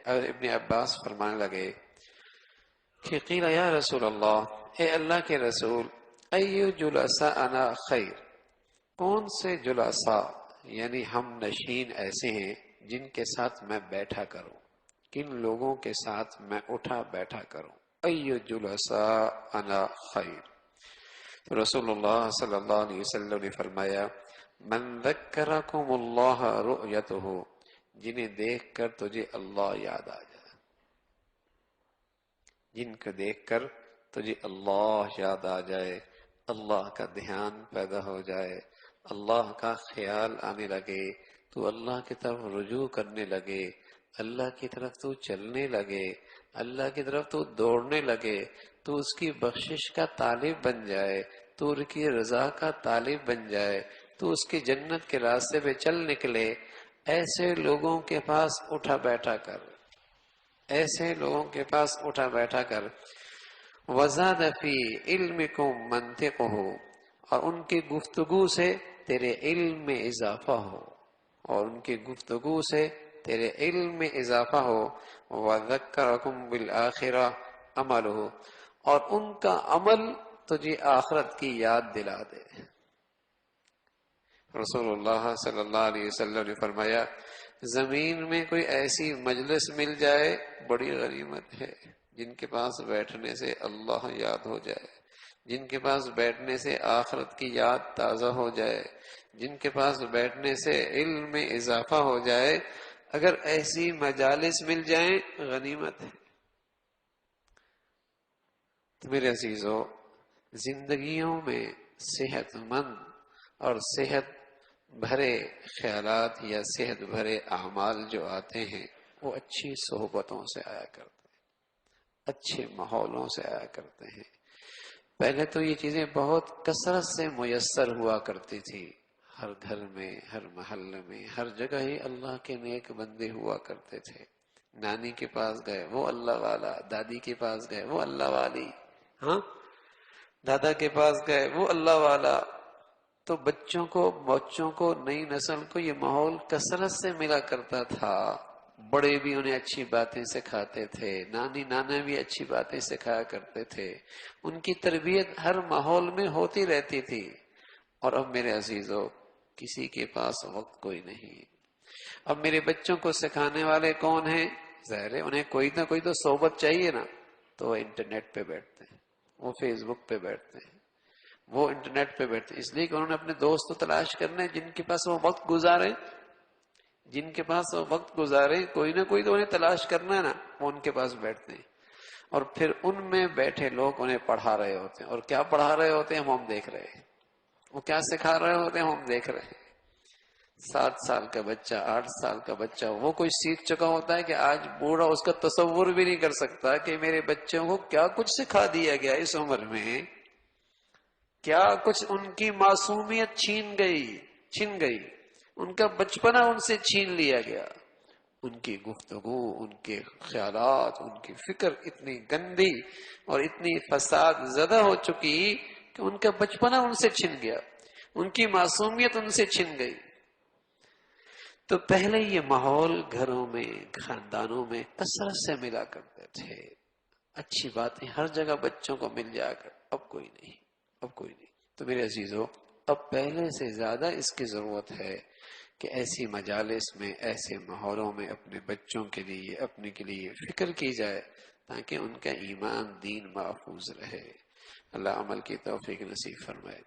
ابن عباس فرمانے لگے کہ قیل یا رسول اللہ، اے اللہ کے رسول، ایو جلساءنا خیر، کون سے جلساء یعنی ہم نشین ایسے ہیں جن کے ساتھ میں بیٹھا کروں، کن لوگوں کے ساتھ میں اٹھا بیٹھا کروں، ایو جلساءنا خیر۔ تو رسول اللہ صلی اللہ علیہ وسلم نے فرمایا من ذکرکم اللہ رؤیتہ، جنہیں دیکھ کر تجھے اللہ یاد آ جائے، جن کو دیکھ کر تجھے اللہ یاد آ جائے، اللہ کا دھیان پیدا ہو جائے، اللہ کا خیال آنے لگے، تو اللہ کی طرف رجوع کرنے لگے، اللہ کی طرف تو چلنے لگے، اللہ کی طرف تو دوڑنے لگے، تو اس کی بخشش کا طالب بن جائے، تو اس کی رضا کا طالب بن جائے، تو اس کی جنت کے راستے پہ چل نکلے، ایسے لوگوں کے پاس اٹھا بیٹھا کر، ایسے لوگوں کے پاس اٹھا بیٹھا کر، وزاد فی علمکم منطقہ، اور ان کی گفتگو سے تیرے علم میں اضافہ ہو، اور ان کی گفتگو سے تیرے علم میں اضافہ ہو، وذکرکم بالآخرہ عملہ، اور ان کا عمل تجھے آخرت کی یاد دلا دے۔ رسول اللہ صلی اللہ علیہ وسلم نے فرمایا زمین میں کوئی ایسی مجلس مل جائے بڑی غنیمت ہے، جن کے پاس بیٹھنے سے اللہ یاد ہو جائے، جن کے پاس بیٹھنے سے آخرت کی یاد تازہ ہو جائے، جن کے پاس بیٹھنے سے علم میں اضافہ ہو جائے، اگر ایسی مجالس مل جائیں غنیمت ہے۔ تو میرے عزیزو، زندگیوں میں صحت مند اور صحت بھرے خیالات یا صحت بھرے اعمال جو آتے ہیں وہ اچھی صحبتوں سے آیا کرتے ہیں، اچھے ماحولوں سے آیا کرتے ہیں۔ پہلے تو یہ چیزیں بہت کثرت سے میسر ہوا کرتی تھی، ہر گھر میں، ہر محلے میں، ہر جگہ ہی اللہ کے نیک بندے ہوا کرتے تھے۔ نانی کے پاس گئے وہ اللہ والا، دادی کے پاس گئے وہ اللہ والی، ہاں دادا کے پاس گئے وہ اللہ والا۔ تو بچوں کو نئی نسل کو یہ ماحول کثرت سے ملا کرتا تھا، بڑے بھی انہیں اچھی باتیں سکھاتے تھے، نانی نانا بھی اچھی باتیں سکھایا کرتے تھے، ان کی تربیت ہر ماحول میں ہوتی رہتی تھی۔ اور اب میرے عزیزو، کسی کے پاس وقت کوئی نہیں۔ اب میرے بچوں کو سکھانے والے کون ہیں؟ ظاہر ہے انہیں کوئی نہ کوئی تو صحبت چاہیے نا، تو وہ انٹرنیٹ پہ بیٹھتے ہیں، وہ فیس بک پہ بیٹھتے ہیں، وہ انٹرنیٹ پہ بیٹھتے ہیں، اس لیے کہ انہوں نے اپنے دوست تلاش کرنے جن کے پاس وہ وقت گزارے، جن کے پاس وہ وقت گزارے، کوئی نہ کوئی تو انہیں تلاش کرنا ہے نا، وہ ان کے پاس بیٹھتے ہیں، اور پھر ان میں بیٹھے لوگ انہیں پڑھا رہے ہوتے ہیں، اور کیا پڑھا رہے ہوتے ہیں ہم دیکھ رہے ہیں، وہ کیا سکھا رہے ہوتے ہیں ہم دیکھ رہے ہیں۔ 7 سال کا بچہ، 8 سال کا بچہ، وہ کوئی سیکھ چکا ہوتا ہے کہ آج بوڑھا اس کا تصور بھی نہیں کر سکتا کہ میرے بچوں کو کیا کچھ سکھا دیا گیا اس عمر میں، کیا کچھ ان کی معصومیت چھن گئی، ان کا بچپنا ان سے چھین لیا گیا، ان کی گفتگو، ان کے خیالات، ان کی فکر اتنی گندی اور اتنی فساد زدہ ہو چکی کہ ان کا بچپنا ان سے چھن گیا، ان کی معصومیت ان سے چھن گئی۔ تو پہلے یہ ماحول گھروں میں، خاندانوں میں کثرت سے ملا کرتے تھے، اچھی باتیں ہر جگہ بچوں کو مل جایا کر، اب کوئی نہیں، اب کوئی نہیں۔ تو میرے عزیزو، اب پہلے سے زیادہ اس کی ضرورت ہے کہ ایسی مجالس میں، ایسے ماحولوں میں اپنے بچوں کے لیے، اپنے کے لیے فکر کی جائے تاکہ ان کا ایمان دین محفوظ رہے۔ اللہ عمل کی توفیق نصیب فرمائے۔